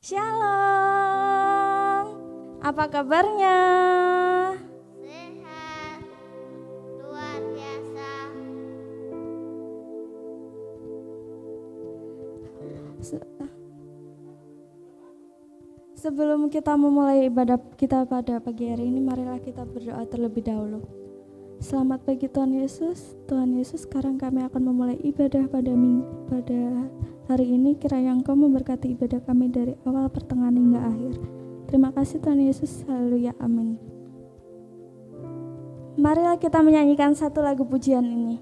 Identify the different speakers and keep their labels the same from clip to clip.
Speaker 1: Shalom, apa kabarnya?
Speaker 2: Sehat, luar biasa.
Speaker 1: Sebelum kita memulai ibadah kita pada pagi hari ini, marilah kita berdoa terlebih dahulu. Selamat pagi Tuhan Yesus. Tuhan Yesus, sekarang kami akan memulai ibadah pada hari ini. Kiranya Engkau memberkati ibadah kami dari awal, pertengahan hingga akhir. Terima kasih Tuhan Yesus. Haleluya, amin. Marilah kita menyanyikan satu lagu pujian ini.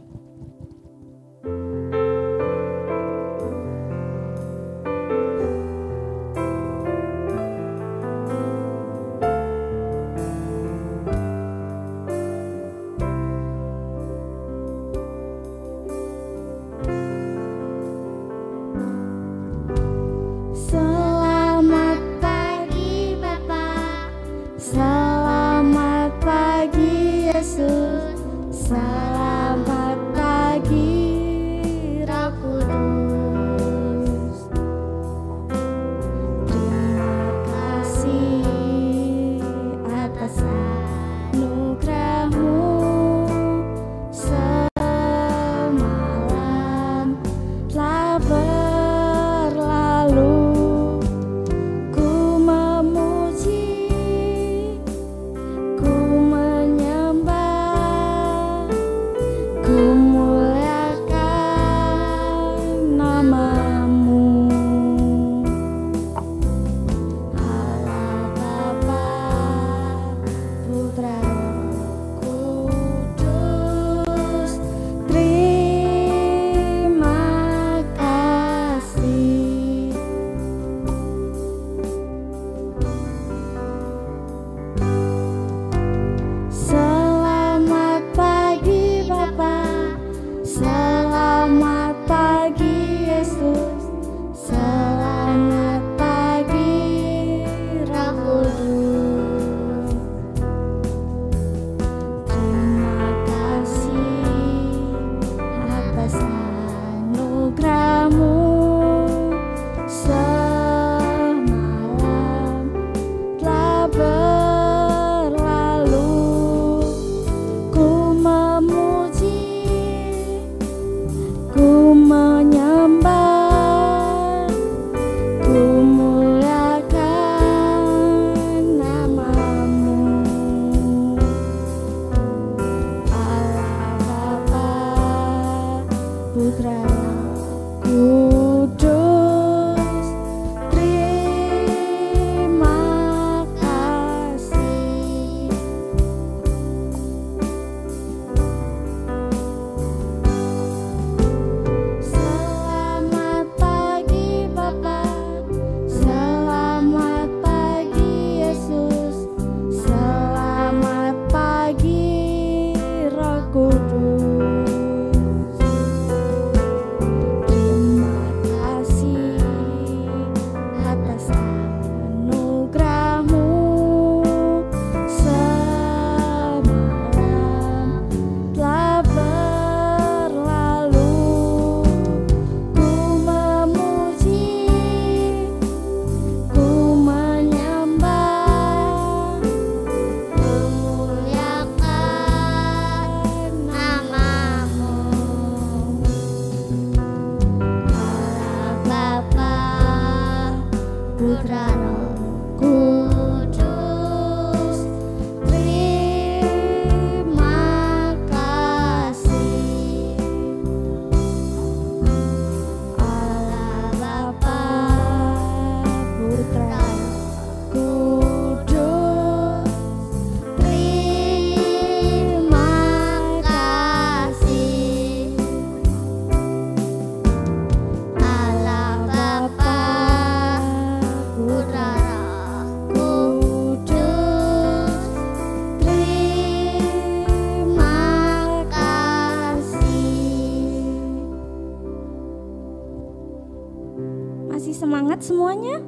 Speaker 1: Semuanya?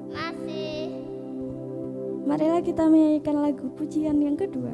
Speaker 2: Masih.
Speaker 1: Marilah kita menyanyikan lagu pujian yang kedua.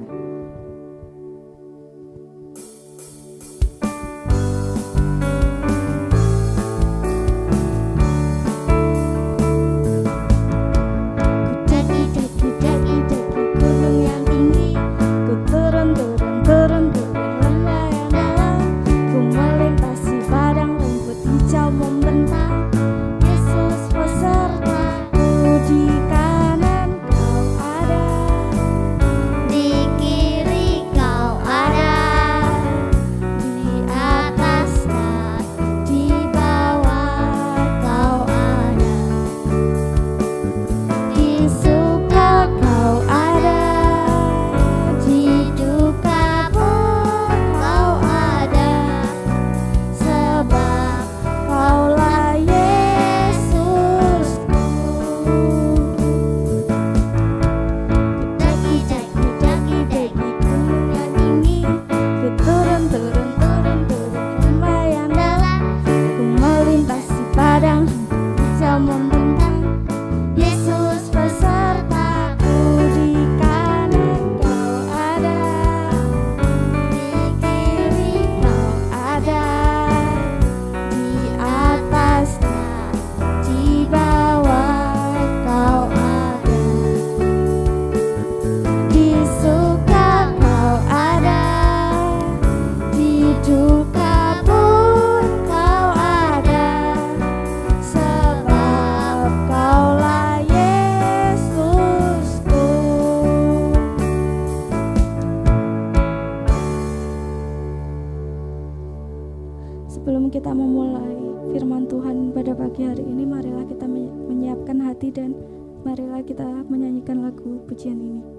Speaker 1: menyediakan hati dan marilah kita menyanyikan lagu pujian ini.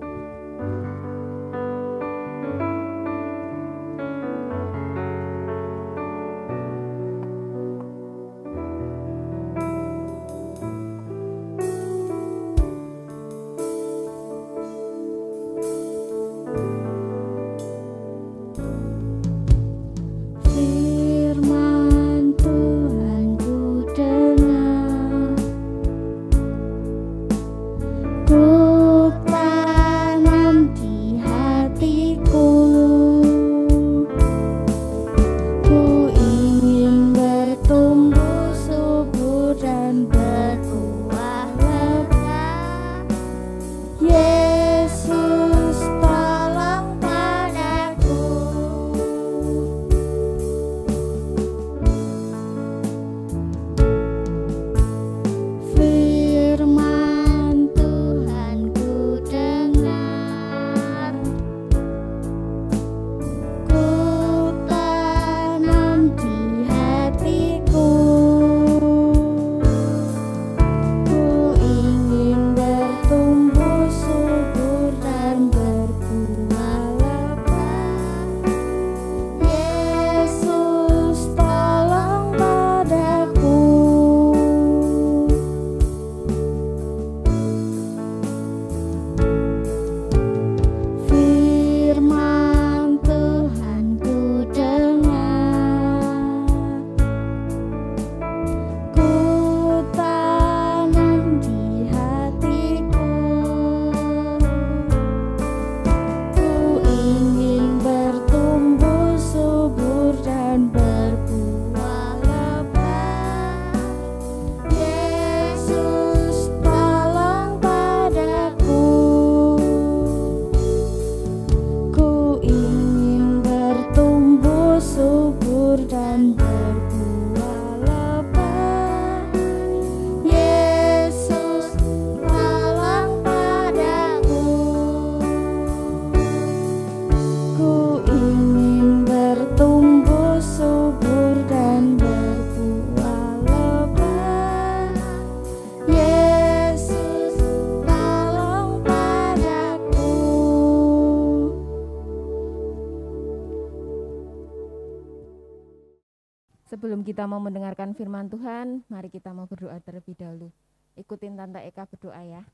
Speaker 3: Sebelum kita mau mendengarkan firman Tuhan, mari kita mau berdoa terlebih dahulu. Ikutin Tante Eka berdoa ya.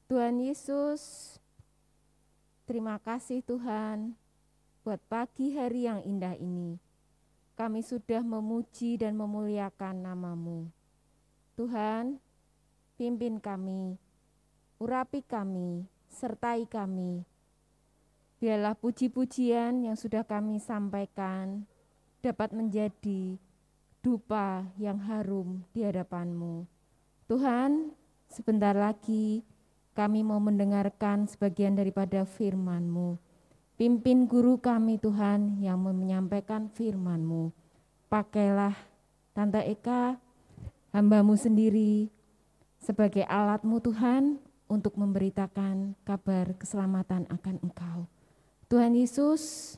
Speaker 3: Tuhan Yesus, terima kasih Tuhan buat pagi hari yang indah ini. Kami sudah memuji dan memuliakan nama-Mu. Tuhan, pimpin kami, urapi kami, sertai kami. Biarlah puji-pujian yang sudah kami sampaikan dapat menjadi dupa yang harum di hadapan-Mu. Tuhan, sebentar lagi kami mau mendengarkan sebagian daripada firman-Mu. Pimpin guru kami Tuhan yang menyampaikan firman-Mu. Pakailah Tante Eka, hamba-Mu sendiri, sebagai alat-Mu Tuhan untuk memberitakan kabar keselamatan akan Engkau. Tuhan Yesus,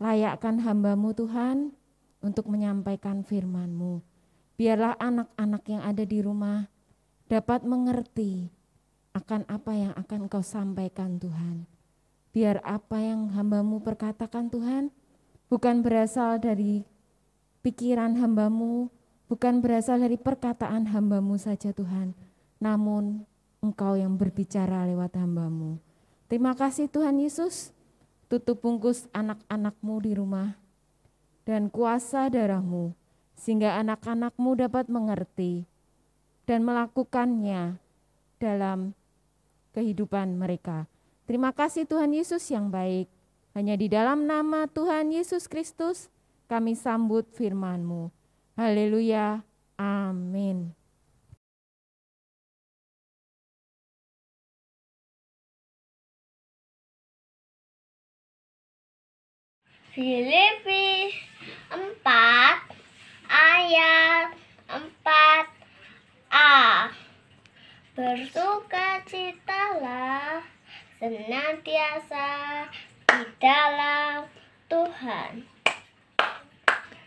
Speaker 3: layakkan hamba-Mu Tuhan untuk menyampaikan firman-Mu. Biarlah anak-anak yang ada di rumah dapat mengerti akan apa yang akan Engkau sampaikan Tuhan. Biar apa yang hamba-Mu perkatakan Tuhan bukan berasal dari pikiran hamba-Mu, bukan berasal dari perkataan hamba-Mu saja Tuhan, namun Engkau yang berbicara lewat hamba-Mu. Terima kasih Tuhan Yesus, tutup bungkus anak-anak-Mu di rumah dan kuasa darah-Mu, sehingga anak-anak-Mu dapat mengerti dan melakukannya dalam kehidupan mereka. Terima kasih Tuhan Yesus yang baik. Hanya di dalam nama Tuhan Yesus Kristus kami sambut firman-Mu. Haleluya. Amin.
Speaker 2: Filipi 4 ayat 4a. Bersukacitalah senantiasa di dalam Tuhan.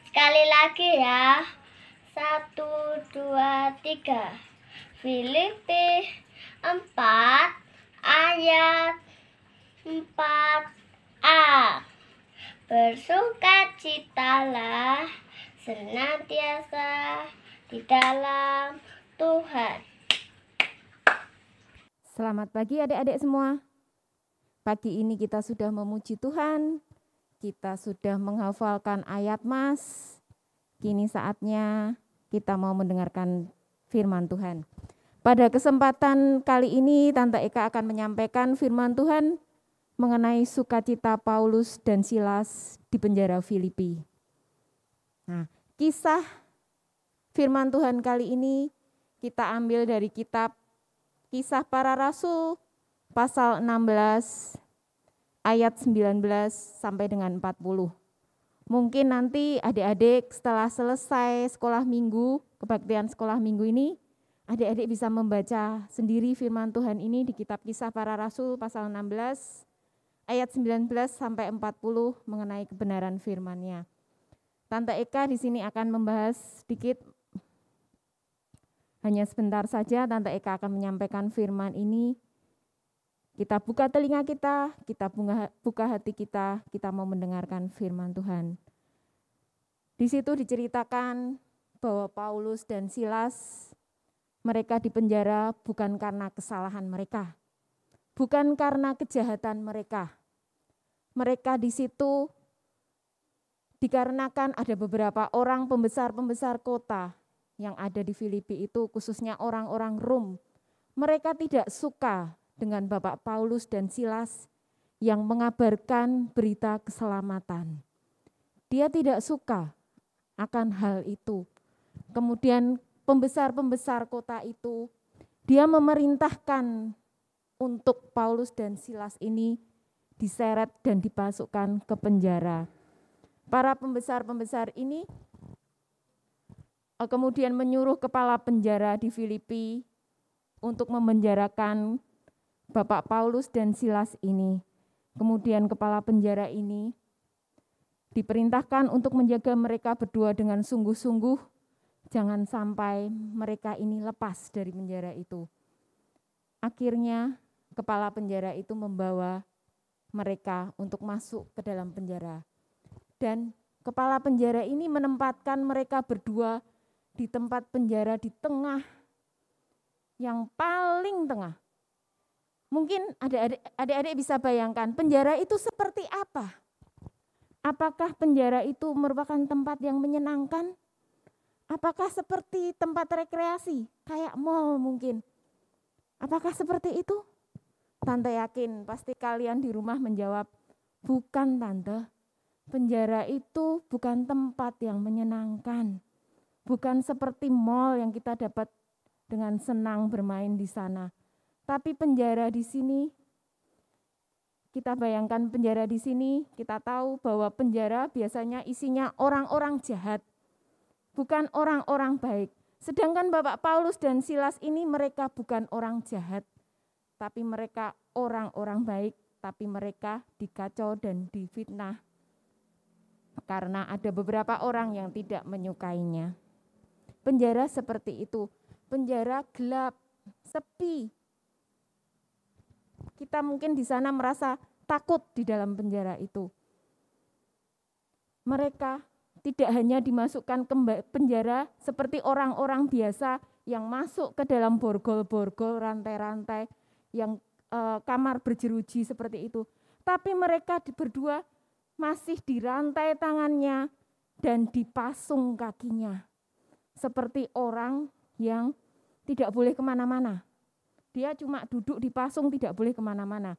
Speaker 2: Sekali lagi ya. 1, 2, 3. Filipi 4 ayat 4a. Bersukacitalah senantiasa di dalam Tuhan.
Speaker 3: Selamat pagi adik-adik semua. Pagi ini kita sudah memuji Tuhan, kita sudah menghafalkan ayat Mas. Kini saatnya kita mau mendengarkan firman Tuhan. Pada kesempatan kali ini Tante Eka akan menyampaikan firman Tuhan mengenai sukacita Paulus dan Silas di penjara Filipi. Nah, kisah firman Tuhan kali ini kita ambil dari kitab Kisah Para Rasul pasal 16 ayat 19 sampai dengan 40. Mungkin nanti adik-adik setelah selesai sekolah minggu, kebaktian sekolah minggu ini, adik-adik bisa membaca sendiri firman Tuhan ini di kitab Kisah Para Rasul pasal 16 ayat 19 sampai 40 mengenai kebenaran firman-Nya. Tante Eka di sini akan membahas sedikit. Hanya sebentar saja Tante Eka akan menyampaikan firman ini. Kita buka telinga kita buka hati kita mau mendengarkan firman Tuhan. Di situ diceritakan bahwa Paulus dan Silas, mereka dipenjara bukan karena kesalahan mereka, bukan karena kejahatan mereka. Mereka di situ dikarenakan ada beberapa orang pembesar-pembesar kota yang ada di Filipi itu, khususnya orang-orang Rom. Mereka tidak suka dengan Bapak Paulus dan Silas yang mengabarkan berita keselamatan. Dia tidak suka akan hal itu. Kemudian pembesar-pembesar kota itu, dia memerintahkan untuk Paulus dan Silas ini diseret dan dimasukkan ke penjara. Para pembesar-pembesar ini kemudian menyuruh kepala penjara di Filipi untuk memenjarakan Bapak Paulus dan Silas ini. Kemudian kepala penjara ini diperintahkan untuk menjaga mereka berdua dengan sungguh-sungguh, jangan sampai mereka ini lepas dari penjara itu. Akhirnya kepala penjara itu membawa mereka untuk masuk ke dalam penjara. Dan kepala penjara ini menempatkan mereka berdua di tempat penjara di tengah, yang paling tengah. Mungkin adik-adik bisa bayangkan penjara itu seperti apa? Apakah penjara itu merupakan tempat yang menyenangkan? Apakah seperti tempat rekreasi, kayak mall mungkin? Apakah seperti itu? Tante yakin pasti kalian di rumah menjawab, bukan Tante. Penjara itu bukan tempat yang menyenangkan. Bukan seperti mall yang kita dapat dengan senang bermain di sana. Tapi penjara di sini, kita bayangkan penjara di sini, kita tahu bahwa penjara biasanya isinya orang-orang jahat, bukan orang-orang baik. Sedangkan Bapak Paulus dan Silas ini mereka bukan orang jahat, tapi mereka orang-orang baik, tapi mereka dikacau dan difitnah karena ada beberapa orang yang tidak menyukainya. Penjara seperti itu, penjara gelap, sepi. Kita mungkin di sana merasa takut di dalam penjara itu. Mereka tidak hanya dimasukkan ke penjara seperti orang-orang biasa yang masuk ke dalam borgol-borgol, rantai-rantai, yang kamar berjeruji seperti itu. Tapi mereka berdua masih dirantai tangannya dan dipasung kakinya. Seperti orang yang tidak boleh kemana-mana. Dia cuma duduk dipasung, tidak boleh kemana-mana.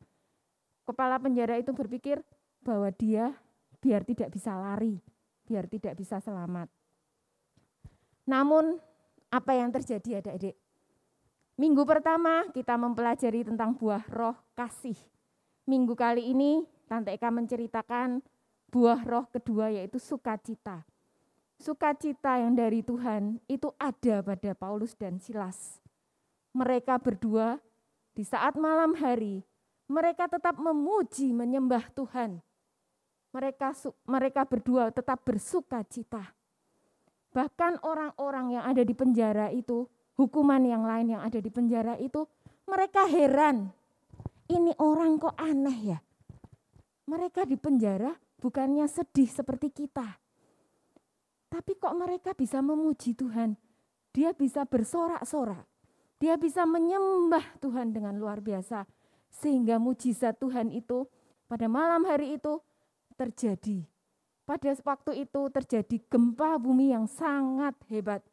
Speaker 3: Kepala penjara itu berpikir bahwa dia biar tidak bisa lari, biar tidak bisa selamat. Namun apa yang terjadi adik-adik? Minggu pertama kita mempelajari tentang buah roh kasih. Minggu kali ini Tante Eka menceritakan buah roh kedua yaitu sukacita. Sukacita yang dari Tuhan itu ada pada Paulus dan Silas. Mereka berdua di saat malam hari, mereka tetap memuji, menyembah Tuhan. Mereka berdua tetap bersukacita. Bahkan orang-orang yang ada di penjara itu hukuman yang lain yang ada di penjara itu, mereka heran. Ini orang kok aneh ya? Mereka di penjara bukannya sedih seperti kita. Tapi kok mereka bisa memuji Tuhan? Dia bisa bersorak-sorak. Dia bisa menyembah Tuhan dengan luar biasa. Sehingga mujizat Tuhan itu pada malam hari itu terjadi. Pada waktu itu terjadi gempa bumi yang sangat hebat.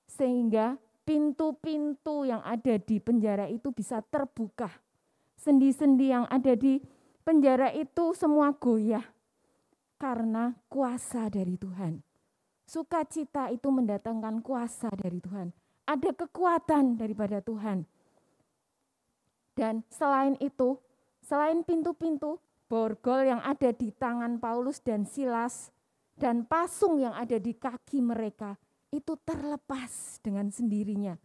Speaker 3: Sehingga pintu-pintu yang ada di penjara itu bisa terbuka. Sendi-sendi yang ada di penjara itu semua goyah. Karena kuasa dari Tuhan. Sukacita itu mendatangkan kuasa dari Tuhan. Ada kekuatan daripada Tuhan. Dan selain itu, selain pintu-pintu, borgol yang ada di tangan Paulus dan Silas, dan pasung yang ada di kaki mereka, itu terlepas dengan sendirinya.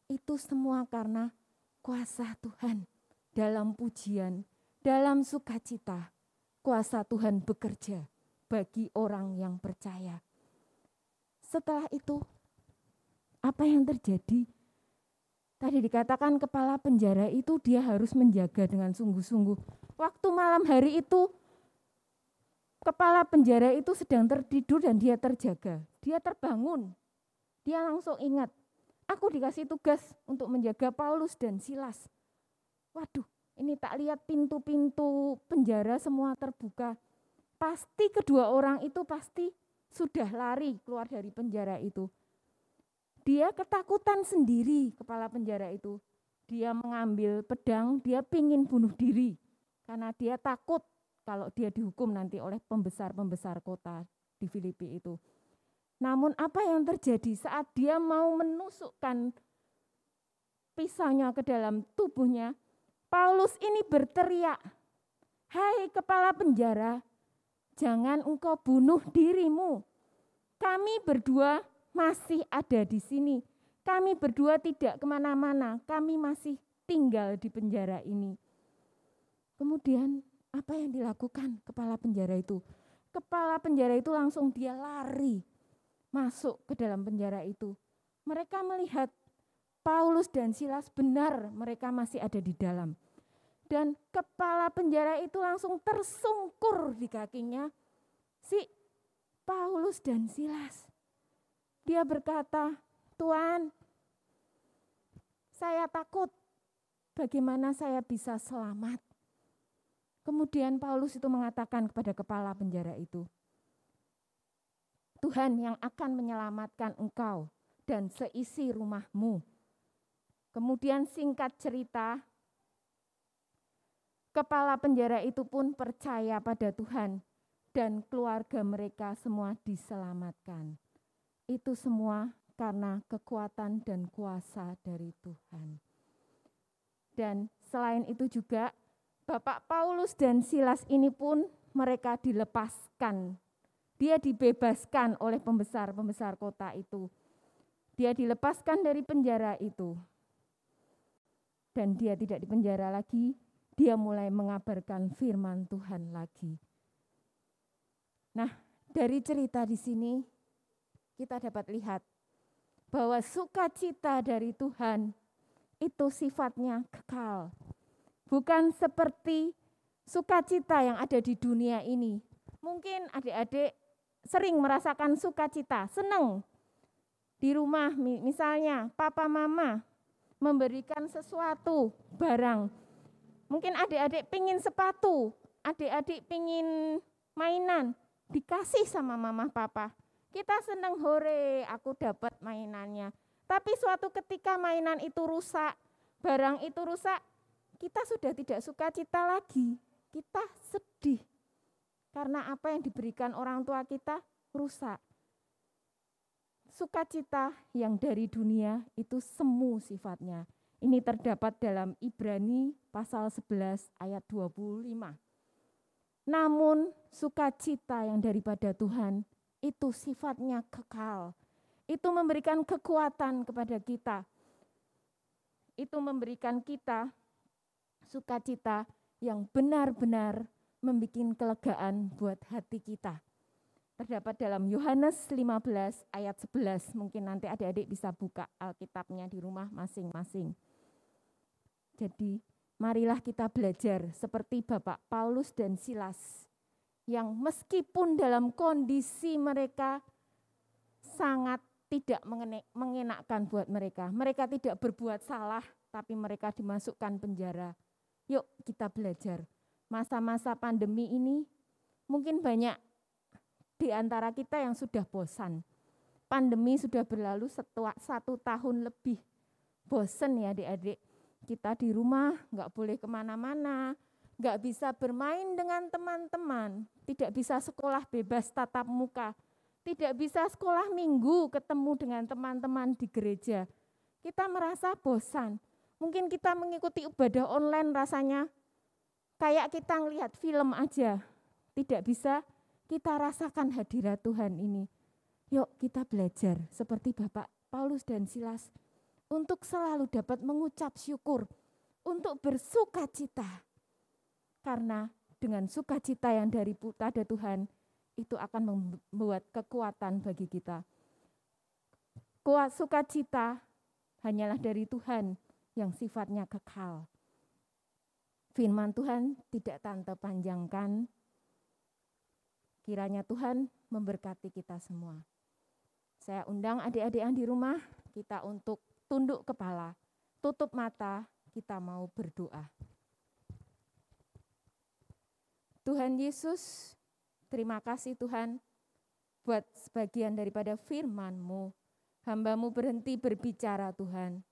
Speaker 3: Itu semua karena kuasa Tuhan dalam pujian, dalam sukacita. Kuasa Tuhan bekerja bagi orang yang percaya. Setelah itu, apa yang terjadi? Tadi dikatakan kepala penjara itu dia harus menjaga dengan sungguh-sungguh. Waktu malam hari itu, kepala penjara itu sedang tertidur dan dia terjaga. Dia terbangun, dia langsung ingat, aku dikasih tugas untuk menjaga Paulus dan Silas. Waduh, ini tak lihat pintu-pintu penjara semua terbuka. Pasti kedua orang itu pasti sudah lari keluar dari penjara itu. Dia ketakutan sendiri, kepala penjara itu. Dia mengambil pedang, dia pingin bunuh diri. Karena dia takut kalau dia dihukum nanti oleh pembesar-pembesar kota di Filipi itu. Namun apa yang terjadi saat dia mau menusukkan pisaunya ke dalam tubuhnya, Paulus ini berteriak, "Hai kepala penjara, jangan engkau bunuh dirimu. Kami berdua masih ada di sini. Kami berdua tidak kemana-mana. Kami masih tinggal di penjara ini." Kemudian apa yang dilakukan kepala penjara itu? Kepala penjara itu langsung dia lari masuk ke dalam penjara itu. Mereka melihat Paulus dan Silas benar mereka masih ada di dalam. Dan kepala penjara itu langsung tersungkur di kakinya si Paulus dan Silas. Dia berkata, "Tuan, saya takut. Bagaimana saya bisa selamat?" Kemudian Paulus itu mengatakan kepada kepala penjara itu, "Tuhan yang akan menyelamatkan engkau dan seisi rumahmu." Kemudian singkat cerita, kepala penjara itu pun percaya pada Tuhan dan keluarga mereka semua diselamatkan. Itu semua karena kekuatan dan kuasa dari Tuhan. Dan selain itu juga, Bapak Paulus dan Silas ini pun mereka dilepaskan. Dia dibebaskan oleh pembesar-pembesar kota itu. Dia dilepaskan dari penjara itu. Dan dia tidak dipenjara lagi, dia mulai mengabarkan firman Tuhan lagi. Nah, dari cerita di sini kita dapat lihat bahwa sukacita dari Tuhan itu sifatnya kekal. Bukan seperti sukacita yang ada di dunia ini. Mungkin adik-adik sering merasakan sukacita, senang. Di rumah misalnya papa mama memberikan sesuatu, barang. Mungkin adik-adik pingin sepatu, adik-adik pingin mainan, dikasih sama mama papa. Kita senang, hore aku dapat mainannya. Tapi suatu ketika mainan itu rusak, barang itu rusak, kita sudah tidak sukacita lagi. Kita sedih. Karena apa yang diberikan orang tua kita rusak. Sukacita yang dari dunia itu semu sifatnya. Ini terdapat dalam Ibrani pasal 11 ayat 25. Namun sukacita yang daripada Tuhan itu sifatnya kekal. Itu memberikan kekuatan kepada kita. Itu memberikan kita sukacita yang benar-benar membuat kelegaan buat hati kita. terdapat dalam Yohanes 15 ayat 11. Mungkin nanti adik-adik bisa buka Alkitabnya di rumah masing-masing. Jadi marilah kita belajar seperti Bapak Paulus dan Silas yang meskipun dalam kondisi mereka sangat tidak mengenakkan buat mereka. Mereka tidak berbuat salah tapi mereka dimasukkan penjara. Yuk kita belajar. Masa-masa pandemi ini mungkin banyak di antara kita yang sudah bosan. Pandemi sudah berlalu 1 tahun lebih. Bosan ya adik-adik. Kita di rumah nggak boleh kemana-mana. Nggak bisa bermain dengan teman-teman. Tidak bisa sekolah bebas tatap muka. Tidak bisa sekolah minggu ketemu dengan teman-teman di gereja. Kita merasa bosan. Mungkin kita mengikuti ibadah online rasanya kayak kita ngelihat film aja. Tidak bisa kita rasakan hadirat Tuhan ini. Yuk kita belajar seperti Bapak Paulus dan Silas untuk selalu dapat mengucap syukur, untuk bersukacita. Karena dengan sukacita yang daripada Tuhan, itu akan membuat kekuatan bagi kita. Sukacita hanyalah dari Tuhan yang sifatnya kekal. Firman Tuhan tidak tante panjangkan. Kiranya Tuhan memberkati kita semua. Saya undang adik-adik yang di rumah kita untuk tunduk kepala, tutup mata, kita mau berdoa. Tuhan Yesus, terima kasih Tuhan buat sebagian daripada firman-Mu. Hamba-Mu berhenti berbicara Tuhan.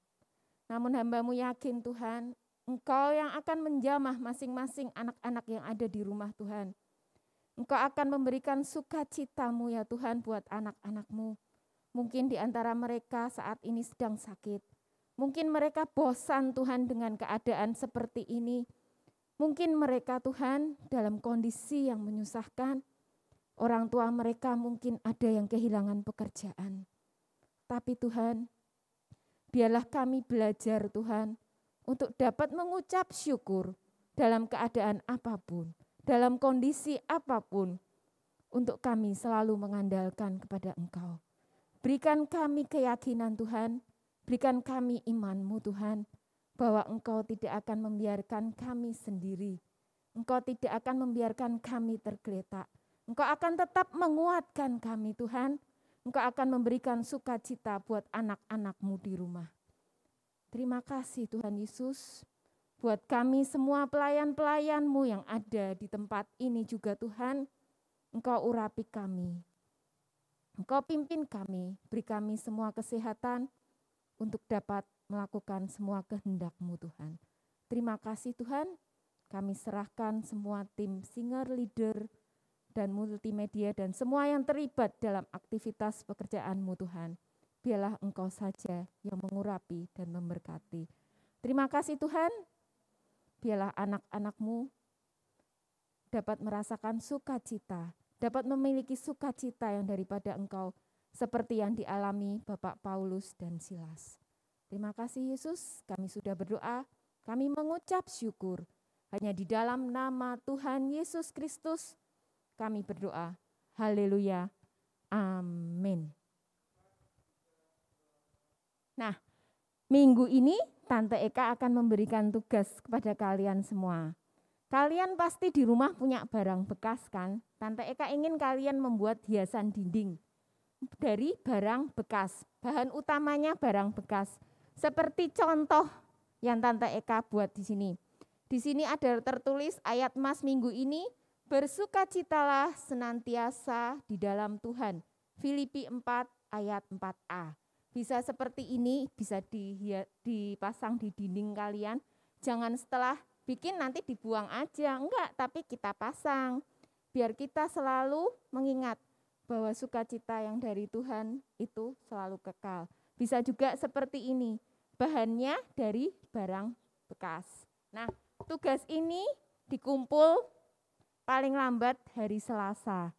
Speaker 3: Namun hamba-Mu yakin Tuhan, Engkau yang akan menjamah masing-masing anak-anak yang ada di rumah Tuhan. Engkau akan memberikan sukacita-Mu ya Tuhan buat anak-anak-Mu. Mungkin di antara mereka saat ini sedang sakit. Mungkin mereka bosan Tuhan dengan keadaan seperti ini. Mungkin mereka Tuhan dalam kondisi yang menyusahkan. Orang tua mereka mungkin ada yang kehilangan pekerjaan. Tapi Tuhan, biarlah kami belajar Tuhan untuk dapat mengucap syukur dalam keadaan apapun. Dalam kondisi apapun, untuk kami selalu mengandalkan kepada Engkau. Berikan kami keyakinan Tuhan, berikan kami iman-Mu Tuhan, bahwa Engkau tidak akan membiarkan kami sendiri. Engkau tidak akan membiarkan kami tergeletak. Engkau akan tetap menguatkan kami Tuhan. Engkau akan memberikan sukacita buat anak-anak-Mu di rumah. Terima kasih Tuhan Yesus. Buat kami semua pelayan-pelayan-Mu yang ada di tempat ini juga Tuhan, Engkau urapi kami. Engkau pimpin kami, beri kami semua kesehatan untuk dapat melakukan semua kehendak-Mu Tuhan. Terima kasih Tuhan, kami serahkan semua tim singer, leader, dan multimedia dan semua yang terlibat dalam aktivitas pekerjaan-Mu Tuhan. Biarlah Engkau saja yang mengurapi dan memberkati. Terima kasih Tuhan. Biarlah anak-anak-Mu dapat merasakan sukacita, dapat memiliki sukacita yang daripada Engkau, seperti yang dialami Bapak Paulus dan Silas. Terima kasih Yesus, kami sudah berdoa, kami mengucap syukur. Hanya di dalam nama Tuhan Yesus Kristus, kami berdoa. Haleluya. Amin. Nah, minggu ini Tante Eka akan memberikan tugas kepada kalian semua. Kalian pasti di rumah punya barang bekas kan? Tante Eka ingin kalian membuat hiasan dinding dari barang bekas. Bahan utamanya barang bekas. Seperti contoh yang Tante Eka buat di sini. Di sini ada tertulis ayat Mas minggu ini, bersukacitalah senantiasa di dalam Tuhan. Filipi 4 ayat 4a. Bisa seperti ini, bisa dipasang di dinding kalian. Jangan setelah bikin nanti dibuang aja, enggak, tapi kita pasang. Biar kita selalu mengingat bahwa sukacita yang dari Tuhan itu selalu kekal. Bisa juga seperti ini, bahannya dari barang bekas. Nah, tugas ini dikumpul paling lambat hari Selasa.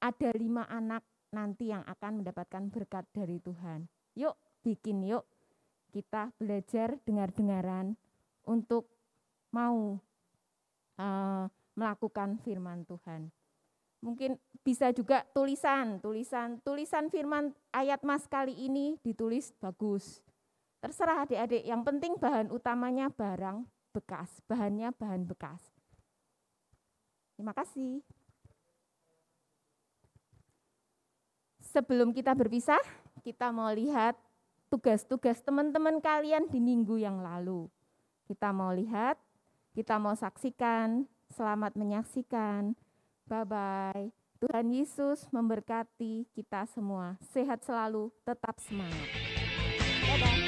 Speaker 3: Ada 5 anak nanti yang akan mendapatkan berkat dari Tuhan. Yuk bikin yuk, kita belajar dengar-dengaran untuk mau melakukan firman Tuhan. Mungkin bisa juga tulisan firman ayat Mas kali ini ditulis bagus. Terserah adik-adik, yang penting bahan utamanya barang bekas, bahannya bahan bekas. Terima kasih. Sebelum kita berpisah, kita mau lihat tugas-tugas teman-teman kalian di minggu yang lalu. Kita mau lihat, kita mau saksikan, selamat menyaksikan. Bye-bye. Tuhan Yesus memberkati kita semua. Sehat selalu, tetap semangat. Dadah.